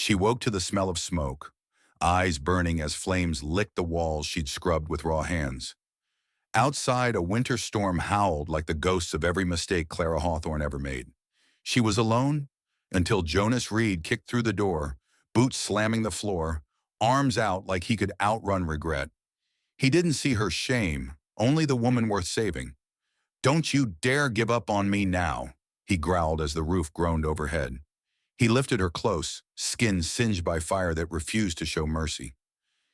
She woke to the smell of smoke, eyes burning as flames licked the walls she'd scrubbed with raw hands. Outside, a winter storm howled like the ghosts of every mistake Clara Hawthorne ever made. She was alone until Jonas Reed kicked through the door, boots slamming the floor, arms out like he could outrun regret. He didn't see her shame, only the woman worth saving. "Don't you dare give up on me now," he growled as the roof groaned overhead. He lifted her close, skin singed by fire that refused to show mercy.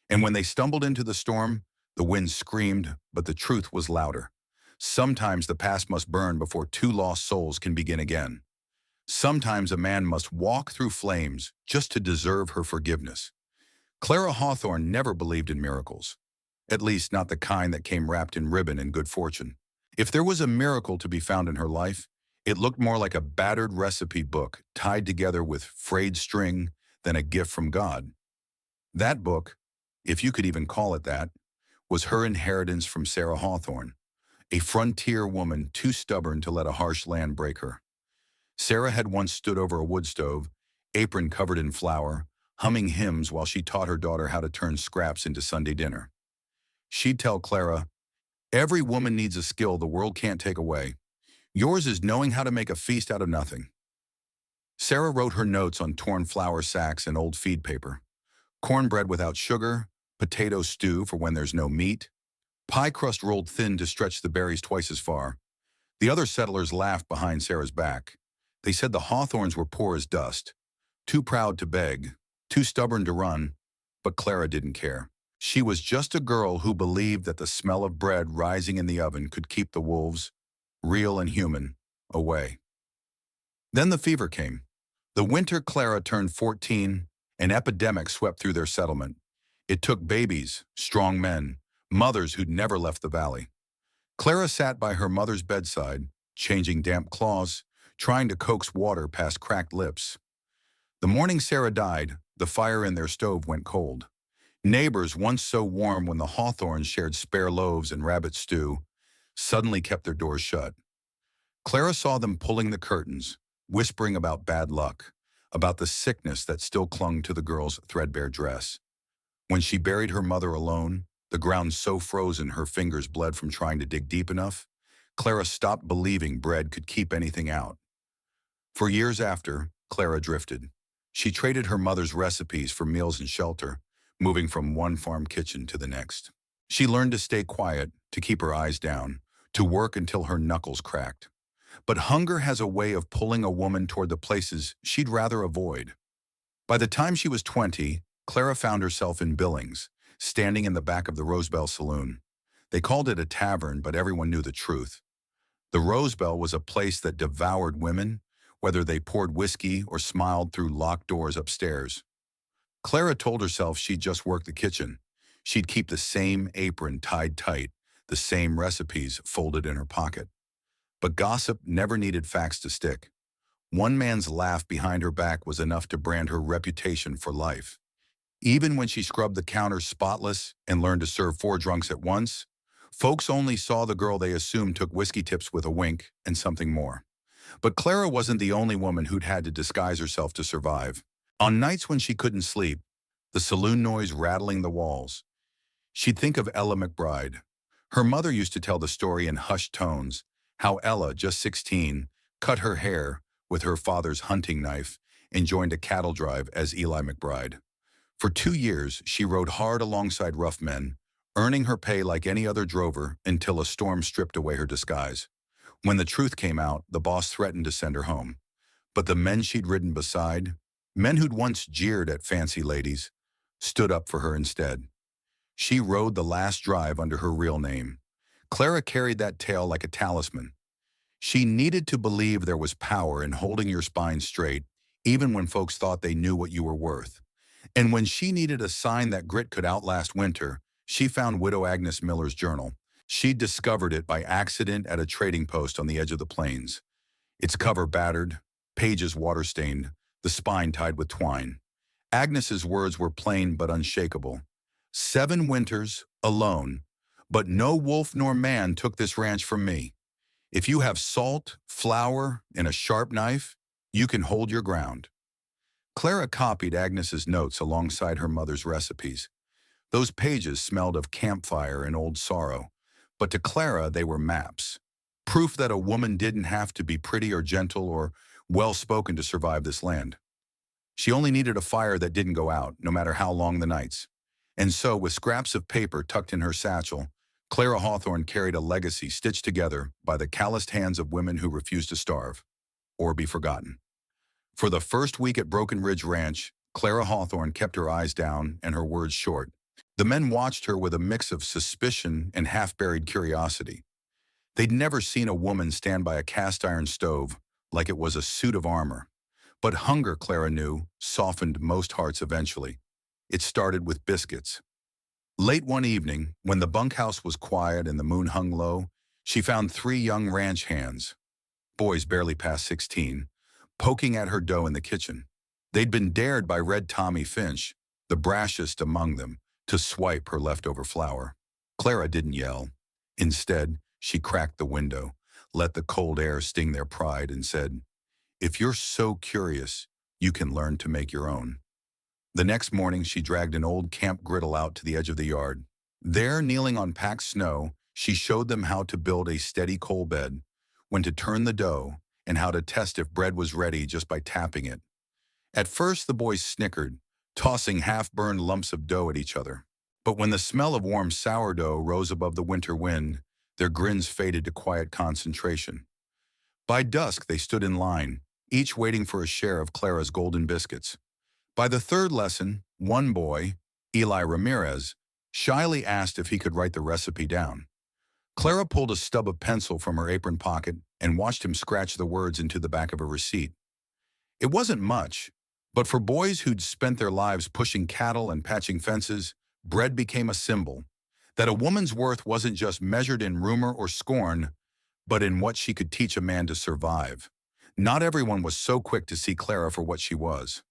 And when they stumbled into the storm, the wind screamed, but the truth was louder. Sometimes the past must burn before two lost souls can begin again. Sometimes a man must walk through flames just to deserve her forgiveness. Clara Hawthorne never believed in miracles, at least not the kind that came wrapped in ribbon and good fortune. If there was a miracle to be found in her life, it looked more like a battered recipe book tied together with frayed string than a gift from God. That book, if you could even call it that, was her inheritance from Sarah Hawthorne, a frontier woman too stubborn to let a harsh land break her. Sarah had once stood over a wood stove, apron covered in flour, humming hymns while she taught her daughter how to turn scraps into Sunday dinner. She'd tell Clara, "Every woman needs a skill the world can't take away. Yours is knowing how to make a feast out of nothing." Sarah wrote her notes on torn flour sacks and old feed paper. Cornbread without sugar, potato stew for when there's no meat, pie crust rolled thin to stretch the berries twice as far. The other settlers laughed behind Sarah's back. They said the Hawthorns were poor as dust, too proud to beg, too stubborn to run, but Clara didn't care. She was just a girl who believed that the smell of bread rising in the oven could keep the wolves, real and human, away. Then the fever came. The winter Clara turned 14, an epidemic swept through their settlement. It took babies, strong men, mothers who'd never left the valley. Clara sat by her mother's bedside, changing damp cloths, trying to coax water past cracked lips. The morning Sarah died, the fire in their stove went cold. Neighbors, once so warm when the Hawthorns shared spare loaves and rabbit stew, suddenly kept their doors shut. Clara saw them pulling the curtains, whispering about bad luck, about the sickness that still clung to the girl's threadbare dress. When she buried her mother alone, the ground so frozen her fingers bled from trying to dig deep enough, Clara stopped believing bread could keep anything out. For years after, Clara drifted. She traded her mother's recipes for meals and shelter, moving from one farm kitchen to the next. She learned to stay quiet, to keep her eyes down, to work until her knuckles cracked. But hunger has a way of pulling a woman toward the places she'd rather avoid. By the time she was 20, Clara found herself in Billings, standing in the back of the Rosebell Saloon. They called it a tavern, but everyone knew the truth. The Rosebell was a place that devoured women, whether they poured whiskey or smiled through locked doors upstairs. Clara told herself she'd just work the kitchen. She'd keep the same apron tied tight, the same recipes folded in her pocket. But gossip never needed facts to stick. One man's laugh behind her back was enough to brand her reputation for life. Even when she scrubbed the counter spotless and learned to serve 4 drunks at once, folks only saw the girl they assumed took whiskey tips with a wink and something more. But Clara wasn't the only woman who'd had to disguise herself to survive. On nights when she couldn't sleep, the saloon noise rattling the walls, she'd think of Ella McBride. Her mother used to tell the story in hushed tones, how Ella, just 16, cut her hair with her father's hunting knife and joined a cattle drive as Eli McBride. For 2 years, she rode hard alongside rough men, earning her pay like any other drover until a storm stripped away her disguise. When the truth came out, the boss threatened to send her home. But the men she'd ridden beside, men who'd once jeered at fancy ladies, stood up for her instead. She rode the last drive under her real name. Clara carried that tale like a talisman. She needed to believe there was power in holding your spine straight, even when folks thought they knew what you were worth. And when she needed a sign that grit could outlast winter, she found Widow Agnes Miller's journal. She'd discovered it by accident at a trading post on the edge of the plains. Its cover battered, pages water-stained, the spine tied with twine. Agnes's words were plain but unshakable. 7 winters, alone, but no wolf nor man took this ranch from me. If you have salt, flour, and a sharp knife, you can hold your ground. Clara copied Agnes's notes alongside her mother's recipes. Those pages smelled of campfire and old sorrow, but to Clara they were maps. Proof that a woman didn't have to be pretty or gentle or well-spoken to survive this land. She only needed a fire that didn't go out, no matter how long the nights. And so, with scraps of paper tucked in her satchel, Clara Hawthorne carried a legacy stitched together by the calloused hands of women who refused to starve or be forgotten. For the first week at Broken Ridge Ranch, Clara Hawthorne kept her eyes down and her words short. The men watched her with a mix of suspicion and half-buried curiosity. They'd never seen a woman stand by a cast-iron stove like it was a suit of armor. But hunger, Clara knew, softened most hearts eventually. It started with biscuits. Late one evening, when the bunkhouse was quiet and the moon hung low, she found three young ranch hands, boys barely past 16, poking at her dough in the kitchen. They'd been dared by Red Tommy Finch, the brashest among them, to swipe her leftover flour. Clara didn't yell. Instead, she cracked the window, let the cold air sting their pride, and said, "If you're so curious, you can learn to make your own." The next morning, she dragged an old camp griddle out to the edge of the yard. There, kneeling on packed snow, she showed them how to build a steady coal bed, when to turn the dough, and how to test if bread was ready just by tapping it. At first, the boys snickered, tossing half-burned lumps of dough at each other. But when the smell of warm sourdough rose above the winter wind, their grins faded to quiet concentration. By dusk, they stood in line, each waiting for a share of Clara's golden biscuits. By the third lesson, one boy, Eli Ramirez, shyly asked if he could write the recipe down. Clara pulled a stub of pencil from her apron pocket and watched him scratch the words into the back of a receipt. It wasn't much, but for boys who'd spent their lives pushing cattle and patching fences, bread became a symbol that a woman's worth wasn't just measured in rumor or scorn, but in what she could teach a man to survive. Not everyone was so quick to see Clara for what she was.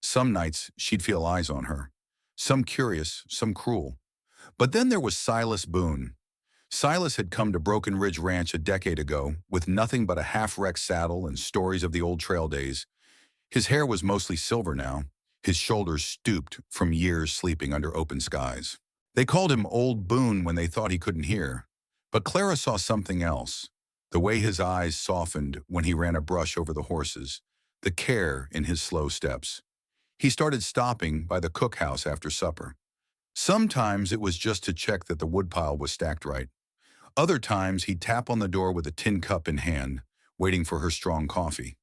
Some nights, she'd feel eyes on her. Some curious, some cruel. But then there was Silas Boone. Silas had come to Broken Ridge Ranch a decade ago with nothing but a half-wrecked saddle and stories of the old trail days. His hair was mostly silver now, his shoulders stooped from years sleeping under open skies. They called him Old Boone when they thought he couldn't hear. But Clara saw something else. The way his eyes softened when he ran a brush over the horses, the care in his slow steps. He started stopping by the cookhouse after supper. Sometimes it was just to check that the woodpile was stacked right. Other times he'd tap on the door with a tin cup in hand, waiting for her strong coffee.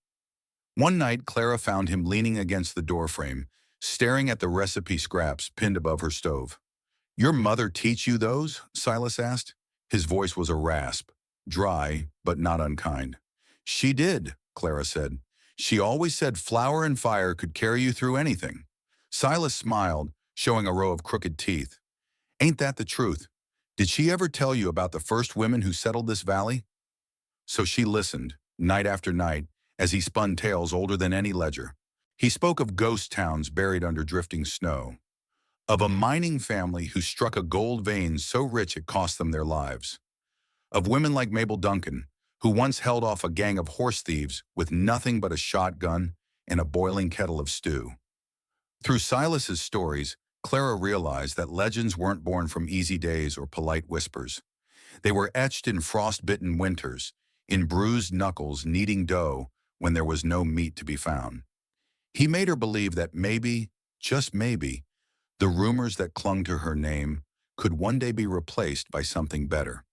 One night, Clara found him leaning against the doorframe, staring at the recipe scraps pinned above her stove. "Your mother teach you those?" Silas asked. His voice was a rasp, dry but not unkind. "She did," Clara said. "She always said flour and fire could carry you through anything." Silas smiled, showing a row of crooked teeth. "Ain't that the truth? Did she ever tell you about the first women who settled this valley?" So she listened, night after night, as he spun tales older than any ledger. He spoke of ghost towns buried under drifting snow, of a mining family who struck a gold vein so rich it cost them their lives, of women like Mabel Duncan, who once held off a gang of horse thieves with nothing but a shotgun and a boiling kettle of stew. Through Silas's stories, Clara realized that legends weren't born from easy days or polite whispers. They were etched in frost-bitten winters, in bruised knuckles kneading dough when there was no meat to be found. He made her believe that maybe, just maybe, the rumors that clung to her name could one day be replaced by something better.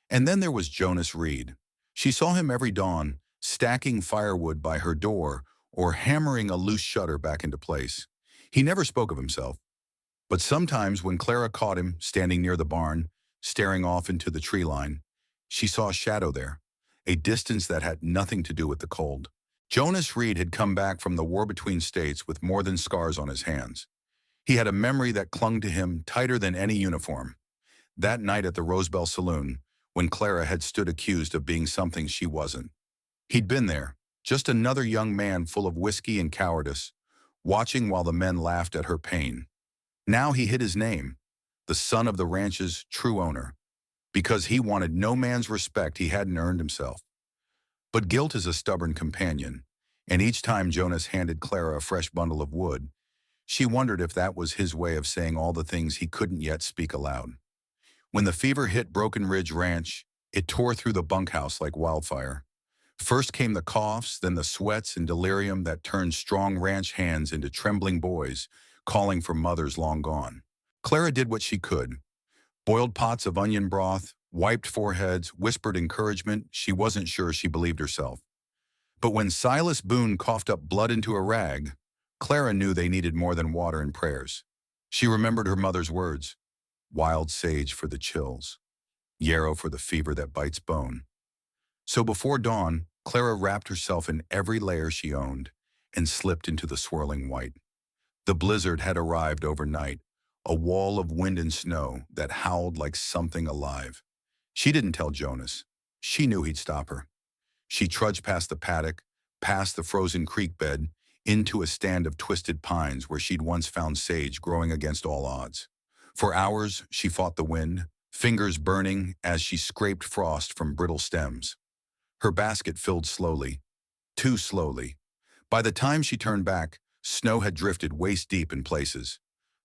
And then there was Jonas Reed. She saw him every dawn, stacking firewood by her door or hammering a loose shutter back into place. He never spoke of himself. But sometimes when Clara caught him standing near the barn, staring off into the tree line, she saw a shadow there, a distance that had nothing to do with the cold. Jonas Reed had come back from the war between states with more than scars on his hands. He had a memory that clung to him tighter than any uniform. That night at the Rosebell Saloon, when Clara had stood accused of being something she wasn't. He'd been there, just another young man full of whiskey and cowardice, watching while the men laughed at her pain. Now he hid his name, the son of the ranch's true owner, because he wanted no man's respect he hadn't earned himself. But guilt is a stubborn companion. And each time Jonas handed Clara a fresh bundle of wood, she wondered if that was his way of saying all the things he couldn't yet speak aloud. When the fever hit Broken Ridge Ranch, it tore through the bunkhouse like wildfire. First came the coughs, then the sweats and delirium that turned strong ranch hands into trembling boys, calling for mothers long gone. Clara did what she could. Boiled pots of onion broth, wiped foreheads, whispered encouragement. She wasn't sure she believed herself. But when Silas Boone coughed up blood into a rag, Clara knew they needed more than water and prayers. She remembered her mother's words: wild sage for the chills, yarrow for the fever that bites bone. So before dawn, Clara wrapped herself in every layer she owned and slipped into the swirling white. The blizzard had arrived overnight, a wall of wind and snow that howled like something alive. She didn't tell Jonas. She knew he'd stop her. She trudged past the paddock, past the frozen creek bed, into a stand of twisted pines where she'd once found sage growing against all odds. For hours, she fought the wind, fingers burning as she scraped frost from brittle stems. Her basket filled slowly, too slowly. By the time she turned back, snow had drifted waist-deep in places.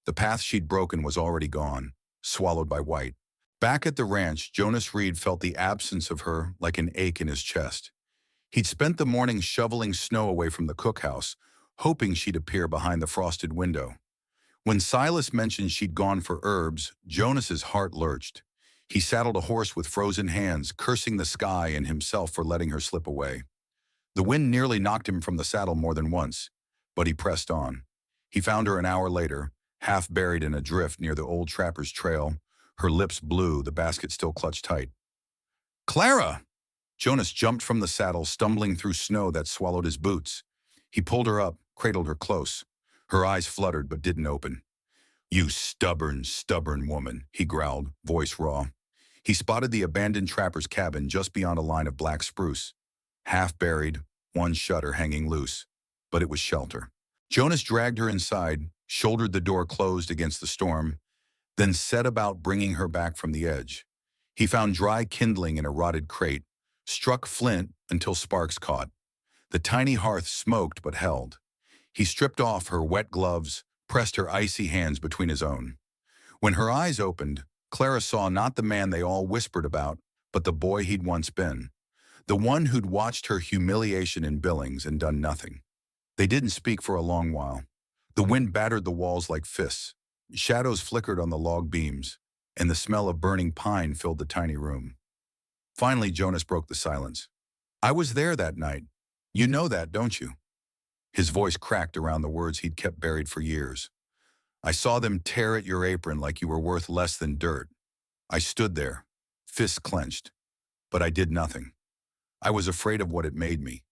The path she'd broken was already gone, swallowed by white. Back at the ranch, Jonas Reed felt the absence of her like an ache in his chest. He'd spent the morning shoveling snow away from the cookhouse, hoping she'd appear behind the frosted window. When Silas mentioned she'd gone for herbs, Jonas's heart lurched. He saddled a horse with frozen hands, cursing the sky and himself for letting her slip away. The wind nearly knocked him from the saddle more than once, but he pressed on. He found her an hour later, half buried in a drift near the old trapper's trail, her lips blue, the basket still clutched tight. "Clara!" Jonas jumped from the saddle, stumbling through snow that swallowed his boots. He pulled her up, cradled her close. Her eyes fluttered but didn't open. "You stubborn, stubborn woman," he growled, voice raw. He spotted the abandoned trapper's cabin just beyond a line of black spruce. Half buried, one shutter hanging loose. But it was shelter. Jonas dragged her inside, shouldered the door closed against the storm, then set about bringing her back from the edge. He found dry kindling in a rotted crate, struck flint until sparks caught. The tiny hearth smoked but held. He stripped off her wet gloves, pressed her icy hands between his own. When her eyes opened, Clara saw not the man they all whispered about, but the boy he'd once been. The one who'd watched her humiliation in Billings and done nothing. They didn't speak for a long while. The wind battered the walls like fists. Shadows flickered on the log beams, and the smell of burning pine filled the tiny room. Finally, Jonas broke the silence. "I was there that night. You know that, don't you?" His voice cracked around the words he'd kept buried for years. "I saw them tear at your apron like you were worth less than dirt. I stood there, fists clenched, but I did nothing. I was afraid of what it made me,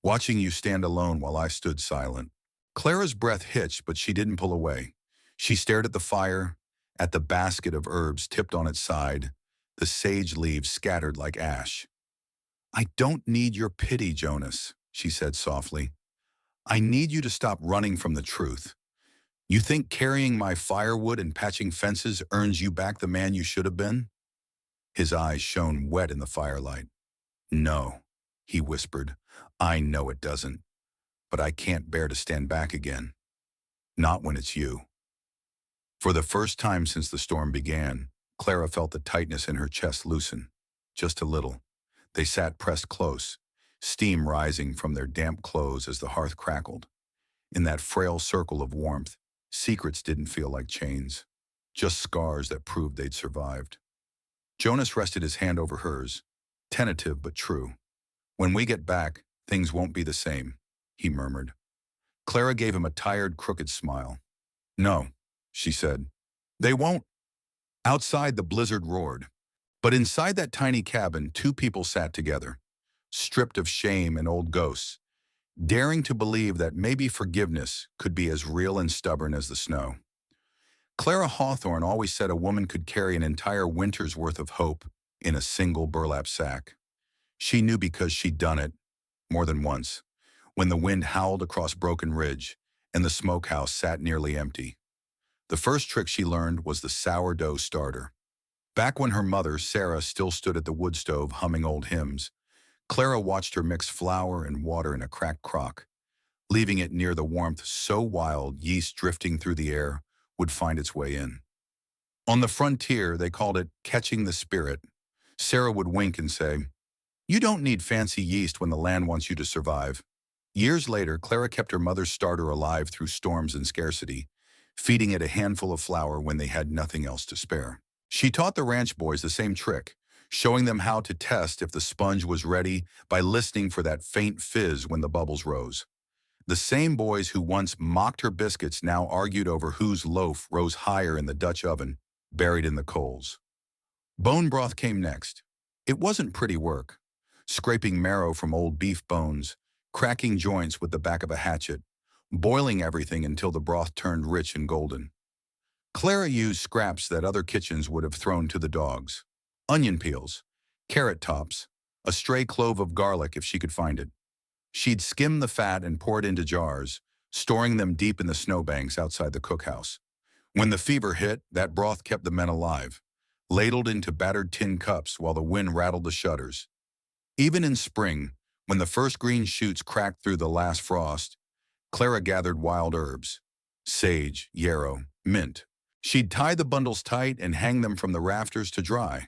watching you stand alone while I stood silent." Clara's breath hitched, but she didn't pull away. She stared at the fire, at the basket of herbs tipped on its side, the sage leaves scattered like ash. "I don't need your pity, Jonas," she said softly. "I need you to stop running from the truth. You think carrying my firewood and patching fences earns you back the man you should have been?" His eyes shone wet in the firelight. "No," he whispered. "I know it doesn't. But I can't bear to stand back again. Not when it's you." For the first time since the storm began, Clara felt the tightness in her chest loosen, just a little. They sat pressed close, steam rising from their damp clothes as the hearth crackled. In that frail circle of warmth, secrets didn't feel like chains, just scars that proved they'd survived. Jonas rested his hand over hers, tentative but true. "When we get back, things won't be the same," he murmured. Clara gave him a tired, crooked smile. "No," she said. "They won't." Outside, the blizzard roared. But inside that tiny cabin, two people sat together, stripped of shame and old ghosts, daring to believe that maybe forgiveness could be as real and stubborn as the snow. Clara Hawthorne always said a woman could carry an entire winter's worth of hope in a single burlap sack. She knew because she'd done it more than once, when the wind howled across Broken Ridge and the smokehouse sat nearly empty. The first trick she learned was the sourdough starter. Back when her mother, Sarah, still stood at the wood stove humming old hymns, Clara watched her mix flour and water in a cracked crock, leaving it near the warmth so wild yeast drifting through the air would find its way in. On the frontier, they called it catching the spirit. Sarah would wink and say, "You don't need fancy yeast when the land wants you to survive." Years later, Clara kept her mother's starter alive through storms and scarcity, feeding it a handful of flour when they had nothing else to spare. She taught the ranch boys the same trick, showing them how to test if the sponge was ready by listening for that faint fizz when the bubbles rose. The same boys who once mocked her biscuits now argued over whose loaf rose higher in the Dutch oven, buried in the coals. Bone broth came next. It wasn't pretty work. Scraping marrow from old beef bones, cracking joints with the back of a hatchet, boiling everything until the broth turned rich and golden. Clara used scraps that other kitchens would have thrown to the dogs. Onion peels, carrot tops, a stray clove of garlic if she could find it. She'd skim the fat and pour it into jars, storing them deep in the snowbanks outside the cookhouse. When the fever hit, that broth kept the men alive, ladled into battered tin cups while the wind rattled the shutters. Even in spring, when the first green shoots cracked through the last frost, Clara gathered wild herbs, sage, yarrow, mint. She'd tie the bundles tight and hang them from the rafters to dry.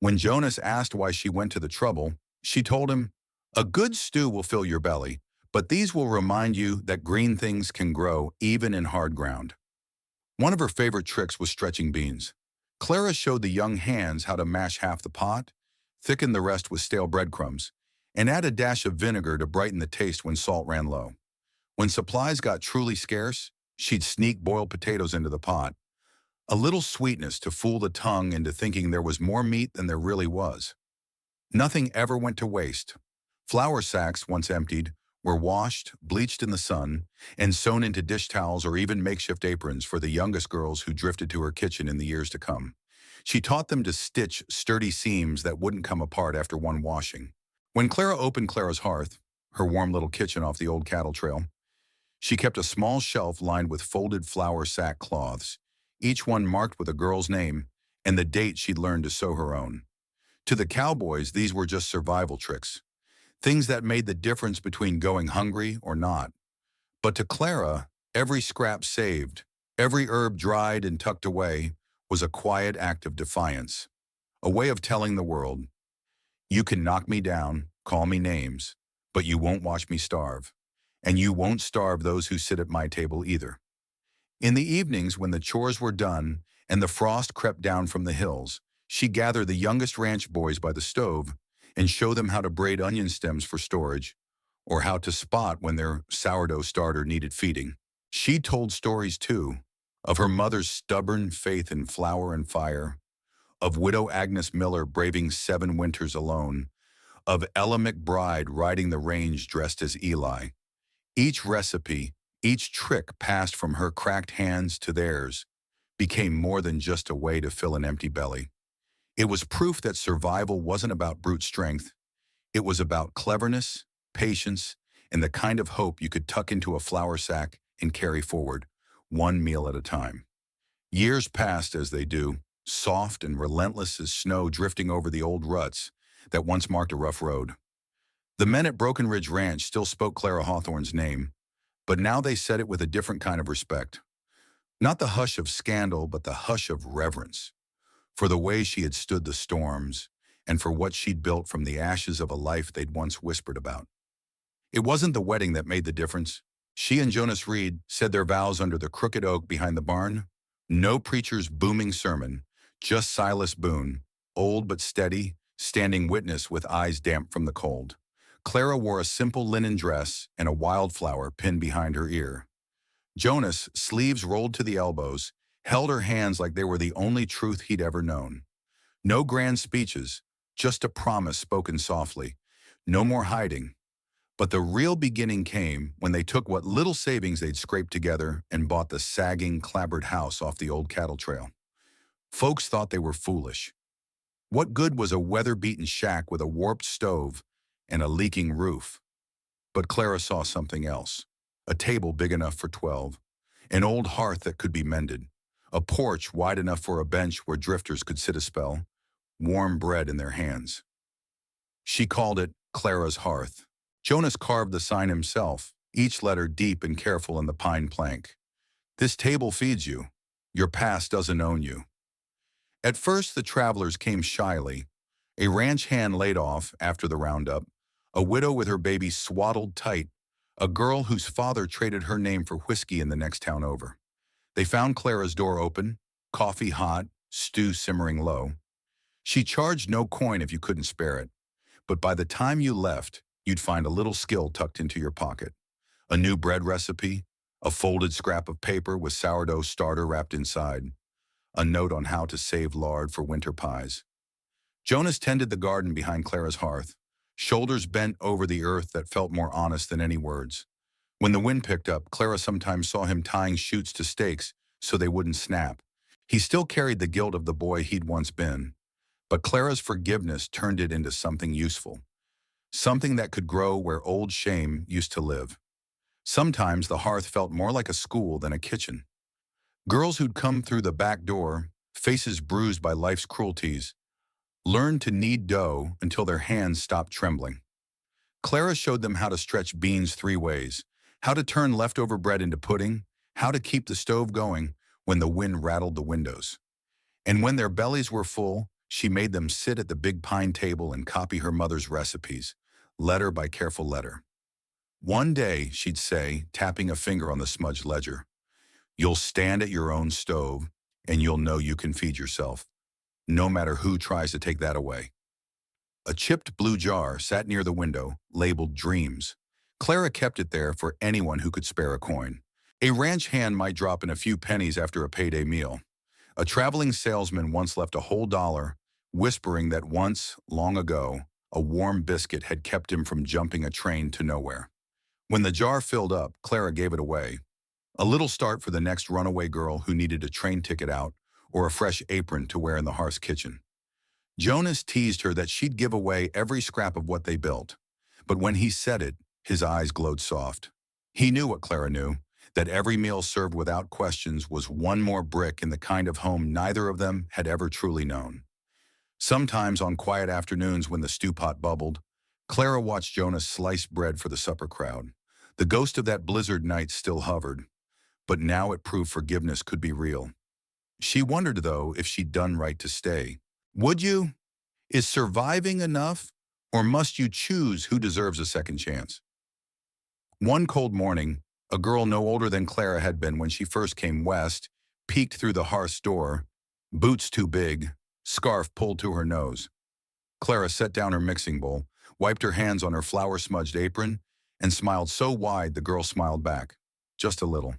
When Jonas asked why she went to the trouble, she told him, "A good stew will fill your belly, but these will remind you that green things can grow even in hard ground." One of her favorite tricks was stretching beans. Clara showed the young hands how to mash half the pot, thicken the rest with stale breadcrumbs, and add a dash of vinegar to brighten the taste when salt ran low. When supplies got truly scarce, she'd sneak boiled potatoes into the pot, a little sweetness to fool the tongue into thinking there was more meat than there really was. Nothing ever went to waste. Flour sacks, once emptied, were washed, bleached in the sun, and sewn into dish towels or even makeshift aprons for the youngest girls who drifted to her kitchen in the years to come. She taught them to stitch sturdy seams that wouldn't come apart after one washing. When Clara opened Clara's hearth, her warm little kitchen off the old cattle trail, she kept a small shelf lined with folded flour sack cloths, each one marked with a girl's name and the date she'd learned to sew her own. To the Cowboys, these were just survival tricks, things that made the difference between going hungry or not. But to Clara, every scrap saved, every herb dried and tucked away, was a quiet act of defiance, a way of telling the world, "You can knock me down, call me names, but you won't watch me starve, and you won't starve those who sit at my table either." In the evenings, when the chores were done and the frost crept down from the hills, she gathered the youngest ranch boys by the stove and showed them how to braid onion stems for storage, or how to spot when their sourdough starter needed feeding. She told stories, too, of her mother's stubborn faith in flour and fire, of widow Agnes Miller braving 7 winters alone, of Ella McBride riding the range dressed as Eli. Each recipe, each trick passed from her cracked hands to theirs, became more than just a way to fill an empty belly. It was proof that survival wasn't about brute strength. It was about cleverness, patience, and the kind of hope you could tuck into a flour sack and carry forward, one meal at a time. Years passed as they do, soft and relentless as snow drifting over the old ruts that once marked a rough road. The men at Broken Ridge Ranch still spoke Clara Hawthorne's name, but now they said it with a different kind of respect. Not the hush of scandal, but the hush of reverence, for the way she had stood the storms, and for what she'd built from the ashes of a life they'd once whispered about. It wasn't the wedding that made the difference. She and Jonas Reed said their vows under the crooked oak behind the barn. No preacher's booming sermon, just Silas Boone, old but steady, standing witness with eyes damp from the cold. Clara wore a simple linen dress and a wildflower pinned behind her ear. Jonas, sleeves rolled to the elbows, held her hands like they were the only truth he'd ever known. No grand speeches, just a promise spoken softly. No more hiding. But the real beginning came when they took what little savings they'd scraped together and bought the sagging, clapboard house off the old cattle trail. Folks thought they were foolish. What good was a weather-beaten shack with a warped stove and a leaking roof? But Clara saw something else. A table big enough for 12, an old hearth that could be mended, a porch wide enough for a bench where drifters could sit a spell, warm bread in their hands. She called it Clara's Hearth. Jonas carved the sign himself, each letter deep and careful in the pine plank. This table feeds you. Your past doesn't own you. At first, the travelers came shyly. A ranch hand laid off after the roundup, a widow with her baby swaddled tight, a girl whose father traded her name for whiskey in the next town over. They found Clara's door open, coffee hot, stew simmering low. She charged no coin if you couldn't spare it, but by the time you left, you'd find a little skill tucked into your pocket. A new bread recipe, a folded scrap of paper with sourdough starter wrapped inside, a note on how to save lard for winter pies. Jonas tended the garden behind Clara's hearth, shoulders bent over the earth that felt more honest than any words. When the wind picked up, Clara sometimes saw him tying shoots to stakes so they wouldn't snap. He still carried the guilt of the boy he'd once been, but Clara's forgiveness turned it into something useful, something that could grow where old shame used to live. Sometimes the hearth felt more like a school than a kitchen. Girls who'd come through the back door, faces bruised by life's cruelties, learned to knead dough until their hands stopped trembling. Clara showed them how to stretch beans 3 ways, how to turn leftover bread into pudding, how to keep the stove going when the wind rattled the windows. And when their bellies were full, she made them sit at the big pine table and copy her mother's recipes, letter by careful letter. One day, she'd say, tapping a finger on the smudged ledger, "You'll stand at your own stove, and you'll know you can feed yourself, no matter who tries to take that away." A chipped blue jar sat near the window, labeled Dreams. Clara kept it there for anyone who could spare a coin. A ranch hand might drop in a few pennies after a payday meal. A traveling salesman once left a whole dollar, whispering that once, long ago, a warm biscuit had kept him from jumping a train to nowhere. When the jar filled up, Clara gave it away. A little start for the next runaway girl who needed a train ticket out or a fresh apron to wear in the hearth's kitchen. Jonas teased her that she'd give away every scrap of what they built. But when he said it, his eyes glowed soft. He knew what Clara knew, that every meal served without questions was one more brick in the kind of home neither of them had ever truly known. Sometimes on quiet afternoons when the stew pot bubbled, Clara watched Jonas slice bread for the supper crowd. The ghost of that blizzard night still hovered, but now it proved forgiveness could be real. She wondered, though, if she'd done right to stay. Would you? Is surviving enough, or must you choose who deserves a second chance? One cold morning, a girl no older than Clara had been when she first came west, peeked through the hearth's door, boots too big, scarf pulled to her nose. Clara set down her mixing bowl, wiped her hands on her flour-smudged apron, and smiled so wide the girl smiled back, just a little.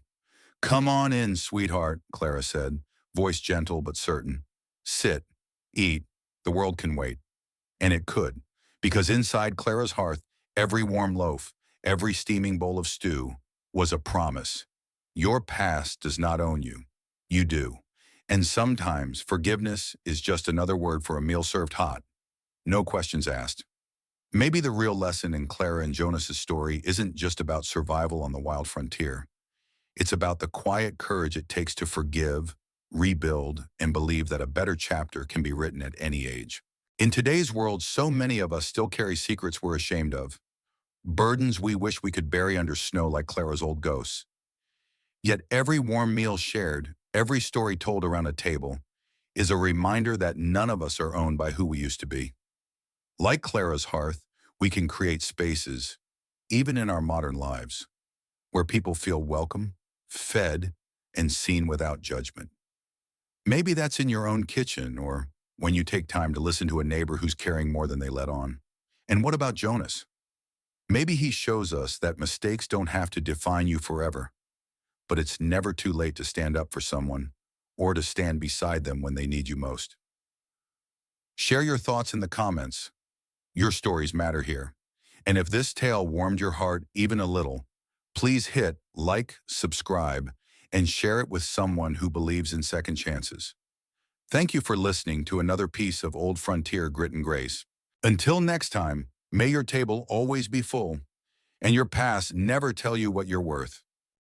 "Come on in, sweetheart," Clara said, voice gentle but certain. "Sit, eat, the world can wait." And it could, because inside Clara's hearth, every warm loaf, every steaming bowl of stew, was a promise. Your past does not own you. You do. And sometimes forgiveness is just another word for a meal served hot. No questions asked. Maybe the real lesson in Clara and Jonas's story isn't just about survival on the wild frontier. It's about the quiet courage it takes to forgive, rebuild, and believe that a better chapter can be written at any age. In today's world, so many of us still carry secrets we're ashamed of, burdens we wish we could bury under snow like Clara's old ghosts. Yet every warm meal shared, every story told around a table, is a reminder that none of us are owned by who we used to be. Like Clara's hearth, we can create spaces, even in our modern lives, where people feel welcome, fed, and seen without judgment. Maybe that's in your own kitchen, or when you take time to listen to a neighbor who's caring more than they let on. And what about Jonas? Maybe he shows us that mistakes don't have to define you forever, but it's never too late to stand up for someone or to stand beside them when they need you most. Share your thoughts in the comments. Your stories matter here. And if this tale warmed your heart even a little, please hit like, subscribe, and share it with someone who believes in second chances. Thank you for listening to another piece of Old Frontier Grit and Grace. Until next time, may your table always be full, and your past never tell you what you're worth.